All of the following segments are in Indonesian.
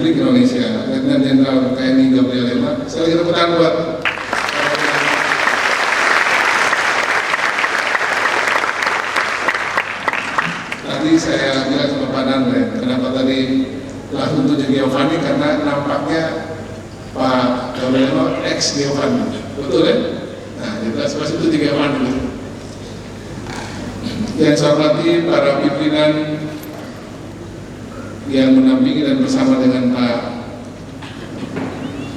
Republik Indonesia, Letnan Jenderal TNI Gabriel Lema. Sekali lagi tepuk tangan buat. Tadi saya bilang sama Pak Dandre, kenapa tadi langsung tunjuk Giovanni, karena nampaknya Pak Gabriel Lema ex Giovanni, betul ya? Nah, jelas pasti itu Giovanni. Yang saya hormati para pimpinan yang menampingi dan bersama dengan Pak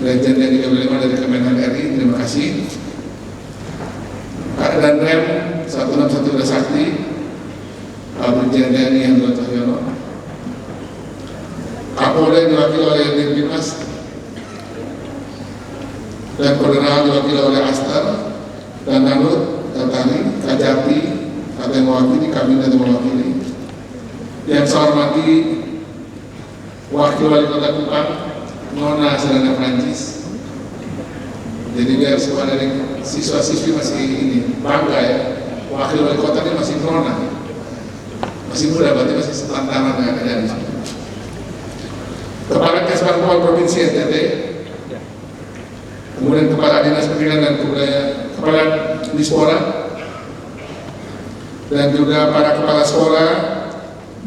Legend TNI Gabriel Lema dari Kemenhan RI, terima kasih. Pak Danrem 161 Sakti, Pak Brigjen TNI Hendro Cahyono, Kapolda diwakili oleh Dirbimas, dan Koordinator diwakili oleh Astar, dan Nanut, Tatani, Kajati, atau yang mewakili, kami dan mewakili. Yang saya hormati Wakil Wali Kota Kupang, Nona Serena Prancis. Jadi biar semua dari siswa-siswi masih ini bangga ya, Wakil Wali Kota ini masih Nona, masih muda, berarti masih sepantaran dengan ada di sini. Kepala Kesbangpol Provinsi NTT, kemudian Kepala Dinas Pendidikan dan Kebudayaan, Kepala Dispora, dan juga para kepala sekolah,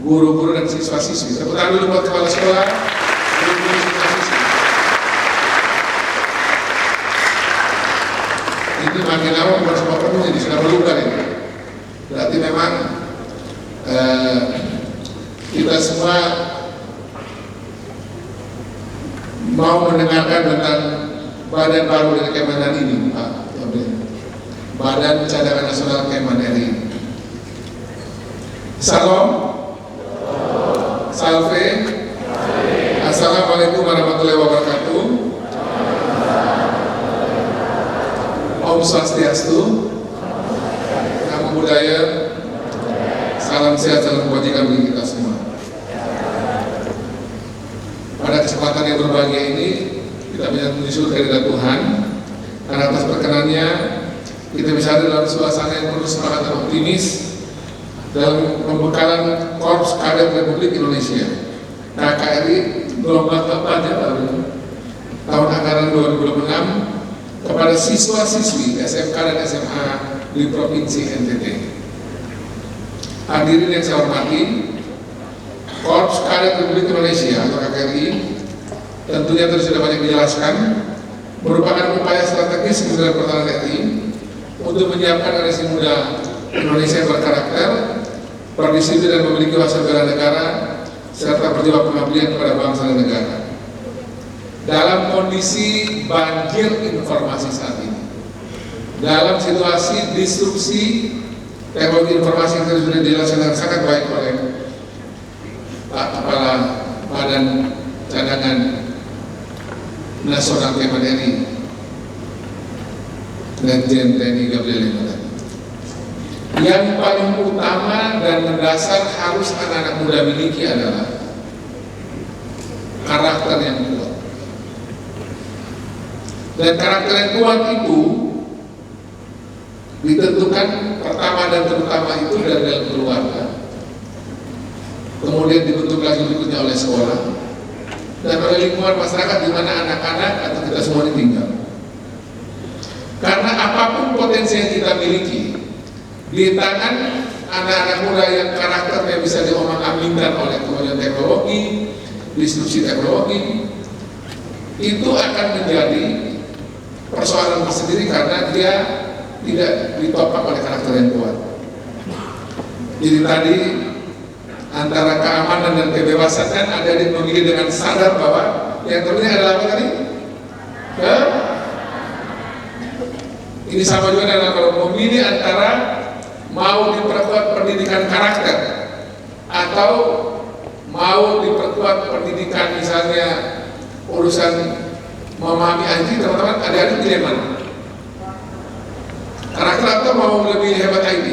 guru-guru dan siswa-siswi. Tepuk tangan dulu buat kepala sekolah, guru-guru, siswa-siswi. Ini makin lama bukan semua penuh, jadi sudah melukan ini. Berarti memang kita semua mau mendengarkan tentang badan baru dari Kemenhan ini, Pak. Badan Cadangan Nasional Kemenhan RI. Salam, salve, assalamualaikum warahmatullahi wabarakatuh. Om Swastiastu, Namo Buddhaya, salam sehat, salam kebajikan bagi kita semua. Pada kesempatan yang berbahagia ini, kita menyusul kehadirat Tuhan. Karena atas perkenannya, kita bisa hadir dalam suasana yang penuh semangat dan optimis dalam pembekalan Korps Kadet Republik Indonesia KKRI gelombang keempat ya tahun anggaran 2026 kepada siswa-siswi SMK dan SMA di Provinsi NTT. Hadirin yang saya hormati, Korps Kadet Republik Indonesia atau KKRI tentunya tadi sudah banyak dijelaskan, merupakan upaya strategis Kementerian Pertahanan RI untuk menyiapkan generasi muda Indonesia yang berkarakter, berdisiplin dan memiliki wawasan bela negara, serta berjiwa pengabdian kepada bangsa dan negara. Dalam kondisi banjir informasi saat ini, dalam situasi disrupsi teknologi informasi yang sudah dijelaskan dengan sangat baik oleh Pak Kepala Badan Cadangan Nasional Kemenhan RI, Legend TNI Gabriel Lema. Yang paling utama dan mendasar harus anak-anak muda miliki adalah karakter yang kuat. Dan karakter yang kuat itu ditentukan pertama dan terutama itu dari dalam keluarga, kemudian dibentuk lagi berikutnya oleh sekolah dan oleh lingkungan masyarakat di mana anak-anak atau kita semua tinggal. Karena apapun potensi yang kita miliki di tangan anak-anak muda yang karakternya bisa diomong-ambingkan oleh kemajuan teknologi, disrupsi teknologi, itu akan menjadi persoalan tersendiri karena dia tidak ditopang oleh karakter yang kuat. Jadi tadi antara keamanan dan kebebasan kan ada di memilih dengan sadar bahwa yang terpenting adalah apa tadi? Ini sama juga dengan kalau memilih antara mau diperkuat pendidikan karakter atau mau diperkuat pendidikan misalnya urusan memahami IT, teman-teman ada pilih mana? Karakter atau mau lebih hebat IT?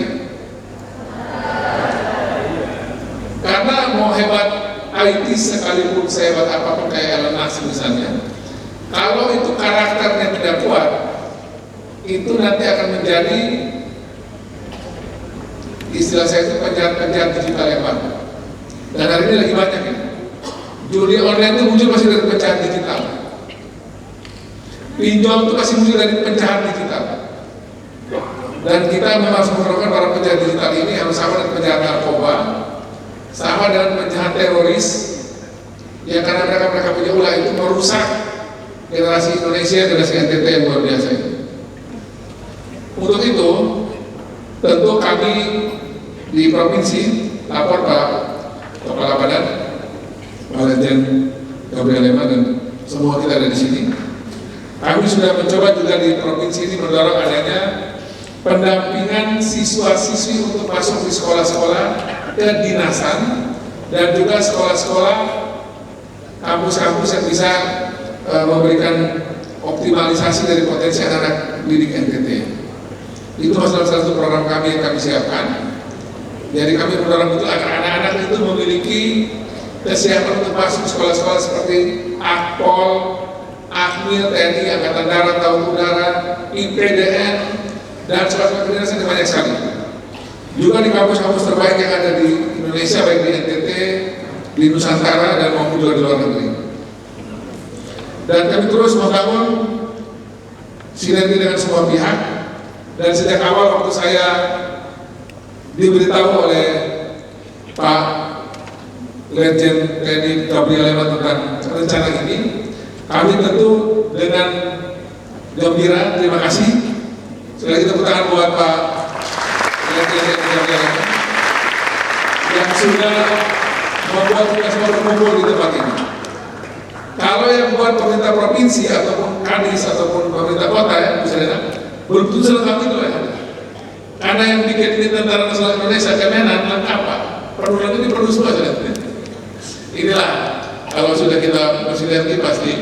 Karena mau hebat IT sekalipun sehebat apapun kayak Elon Musk misalnya, kalau itu karakternya tidak kuat, itu nanti akan menjadi istilah saya itu penjahat digital yang baru. Dan hari ini lagi banyak ini. Judi online itu muncul masih dari pecahan digital. Pinjol itu masih muncul dari pecahan digital. Dan kita memang harus mengharapkan para penjahat digital ini harus sama dengan penjahat narkoba, sama dengan penjahat teroris, yang karena mereka punya ulah itu merusak generasi Indonesia, generasi NTT yang luar biasa ini. Untuk itu, tentu kami di provinsi lapor Pak Kepala Badan, Pak Letjen Gabriel Lema dan semua kita ada di sini. Kami sudah mencoba juga di provinsi ini mendorong adanya pendampingan siswa-siswi untuk masuk di sekolah-sekolah kedinasan dan juga sekolah-sekolah kampus-kampus yang bisa memberikan optimalisasi dari potensi anak-anak didik NTT. Itu salah satu program kami yang kami siapkan. Jadi kami mendorong itu agar anak-anak itu memiliki kesiapan untuk masuk sekolah-sekolah seperti Akpol, Akmil, TNI, Angkatan Darat, Tahun Udara, IPDN, dan sekolah-sekolah kedinasan yang banyak sekali. Juga di kampus-kampus terbaik yang ada di Indonesia, baik di NTT, di Nusantara, dan maupun juga di luar negeri. Dan kami terus membangun sinergi dengan semua pihak. Dan sejak awal waktu saya diberitahu oleh Pak Letjen TNI Gabriel Lema tentang rencana ini, kami tentu dengan gembira, terima kasih. Sekali lagi tepuk tangan buat Pak Letjen TNI Gabriel Lema yang sudah membuat kita semua berkumpul di tempat ini. Kalau yang buat pemerintah provinsi ataupun kadis ataupun pemerintah kota ya, misalnya belum tentu selengkap itu ya. Karena yang bikin ini Tentara Nasional Indonesia Kemenan lengkap Pak. Perluan ini perlu semua saja. Inilah kalau sudah kita bersinergi pasti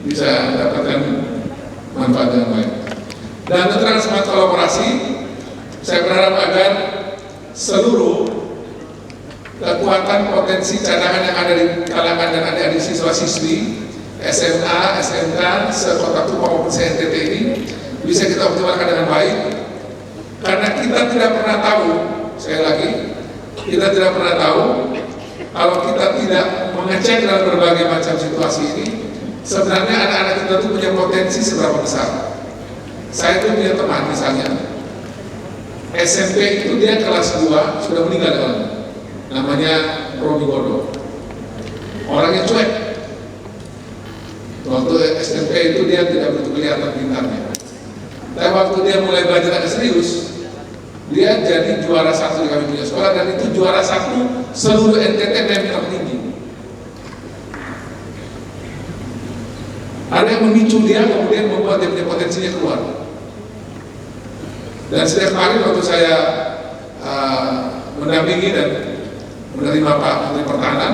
bisa dapatkan manfaat yang baik. Dan tentang semangat kolaborasi, saya berharap agar seluruh kekuatan potensi cadangan yang ada di kalangan dan adik-adik siswa-siswi SMA, SMK, sekota Tumpang maupun se-NTT ini bisa kita optimalkan dengan baik. Karena kita tidak pernah tahu, sekali lagi, kita tidak pernah tahu kalau kita tidak mengecek dalam berbagai macam situasi ini, sebenarnya anak-anak kita itu punya potensi seberapa besar. Saya itu punya teman misalnya, SMP itu dia kelas 2 sudah meninggal kan? Namanya Romi Godo. Orangnya cuek. Waktu SMP itu dia tidak begitu kelihatan pintarnya. Tapi waktu dia mulai belajar agak serius, dia jadi juara 1 di kami punya sekolah, dan itu juara 1 seluruh NTT dan tertinggi. Ada yang memicu dia, kemudian membuat dia punya potensinya keluar. Dan setiap kali waktu saya mendampingi dan menerima Pak Menteri Pertahanan,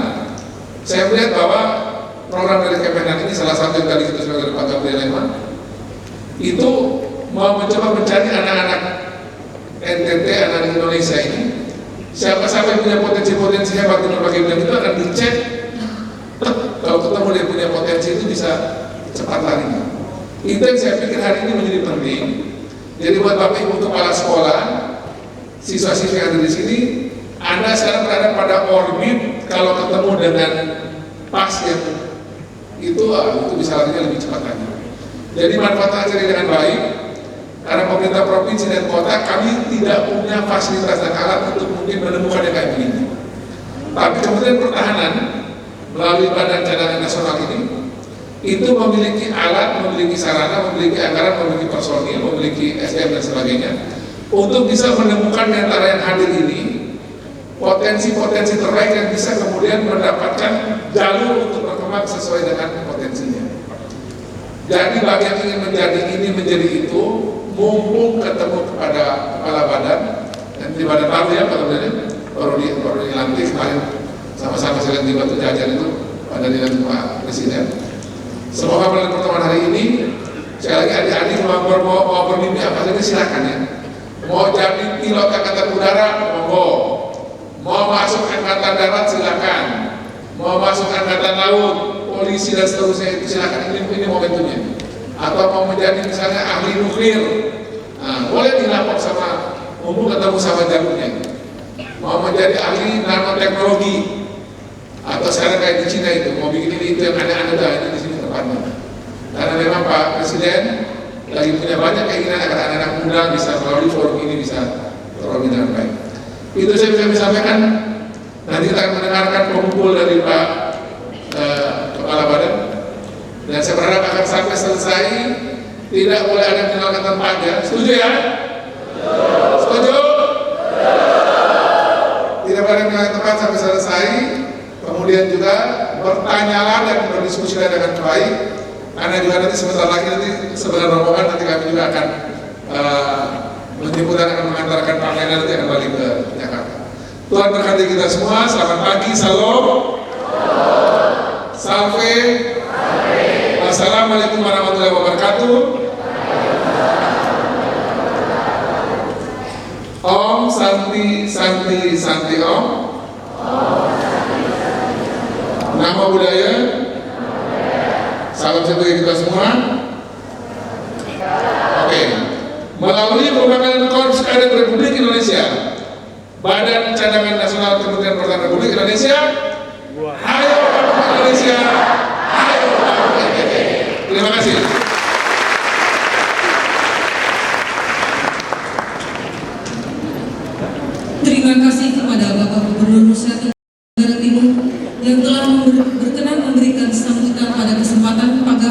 saya melihat bahwa program dari Kemenan ini salah satu yang tadi kita sudah dari Pak Gabriel Lema itu mau mencoba mencari anak-anak NTT, anak Indonesia ini, siapa-siapa yang punya potensi-potensi hebat di berbagai bidang itu akan dicek. Kalau ketemu dia punya potensi itu bisa cepat lari. Itu yang saya pikir hari ini menjadi penting. Jadi buat Bapak Ibu Kepala Sekolah, siswa-siswa yang ada di sini, Anda sekarang berada pada orbit. Kalau ketemu dengan pas yang itu bisa larinya lebih cepat lagi. Jadi manfaatkan aja dengan baik. Karena pemerintah provinsi dan kota, kami tidak punya fasilitas dan alat untuk mungkin menemukan yang kayak begini. Tapi Kementerian Pertahanan melalui Badan Cadangan Nasional ini itu memiliki alat, memiliki sarana, memiliki anggaran, memiliki personil, memiliki SDM dan sebagainya untuk bisa menemukan di antara yang hadir ini potensi-potensi terbaik yang bisa kemudian mendapatkan jalur untuk berkembang sesuai dengan potensinya. Jadi bagi yang ingin menjadi ini menjadi itu, mumpung ketemu kepada kepala badan, dan di badan baru ya kalau baru dilantik kemarin sama-sama saya lihat di Batu Jajar itu pada dilantik Pak Presiden. Semoga melalui pertemuan hari ini, sekali lagi adik-adik mau bermimpi apa saja silakan ya. Mau jadi pilot angkatan udara, monggo. Mau masuk angkatan darat silakan. Mau masuk angkatan laut, polisi dan seterusnya itu silakan. Ini momentumnya. Atau mau menjadi misalnya ahli nuklir, nah, boleh dilapor sama umum ketemu sama jalurnya. Mau menjadi ahli nanoteknologi Atau sekarang kayak di Cina itu mau bikin ini itu yang aneh-aneh dah, ini di sini tempatnya. Karena memang Pak Presiden lagi punya banyak keinginan agar anak-anak muda bisa melalui forum ini bisa terlalu dengan baik. Itu saya bisa sampaikan. Nanti kita akan mendengarkan pengumpul dari Pak Kepala Badan, dan saya berharap akan sampai selesai tidak boleh ada yang meninggalkan tempatnya. Setuju ya? Setuju? Tidak boleh meninggalkan tempat sampai selesai. Kemudian juga bertanyalah dan berdiskusilah dengan baik, karena juga nanti sebentar lagi nanti sebenarnya rombongan nanti kami juga akan menjemput dan akan mengantarkan Pak Menhan nanti akan balik ke Jakarta. Tuhan berkati kita semua. Selamat pagi, salam, salve, wassalamualaikum warahmatullahi wabarakatuh. Om Santi Santi Santi Om. Nama budaya. Salam satu kita semua. Oke. Melalui Pembangkangan Korps Kadet Republik Indonesia, Badan Cadangan Nasional Kementerian Pertahanan Republik Indonesia, ayo Republik Indonesia, ayo Republik NTT. Terima kasih. Terima kasih kepada Bapak Gubernur Nusa Tenggara Timur yang telah berkenan memberikan sambutan pada kesempatan pada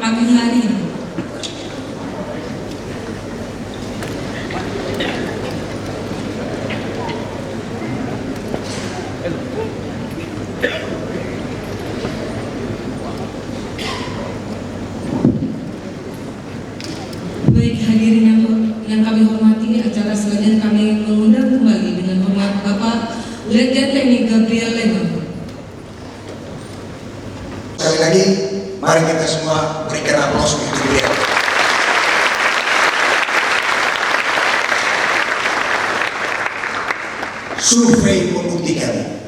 pagi hari ini. Baik hadirin yang kami hormati, acara selanjutnya kami mengundang kembali dengan hormat Bapak Letjen TNI Gabriel Lema. Sekali lagi, mari kita semua berikan aplaus untuk beliau. Survei membuktikan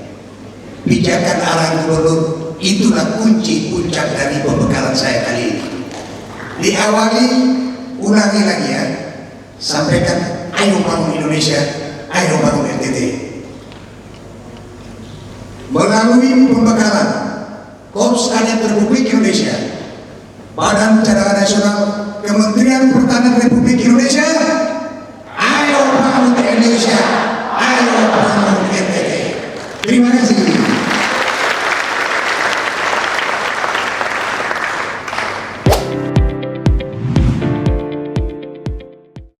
pijakan arahan gubernur itulah kunci puncak dari pembekalan saya kali ini. Diawali, ulangi lagi ya, sampaikan ayo bangun Indonesia, ayo bangun NTT. Melalui pembekalan Korps Kadet Republik Indonesia, Badan Cadangan Nasional, Kementerian Pertahanan Republik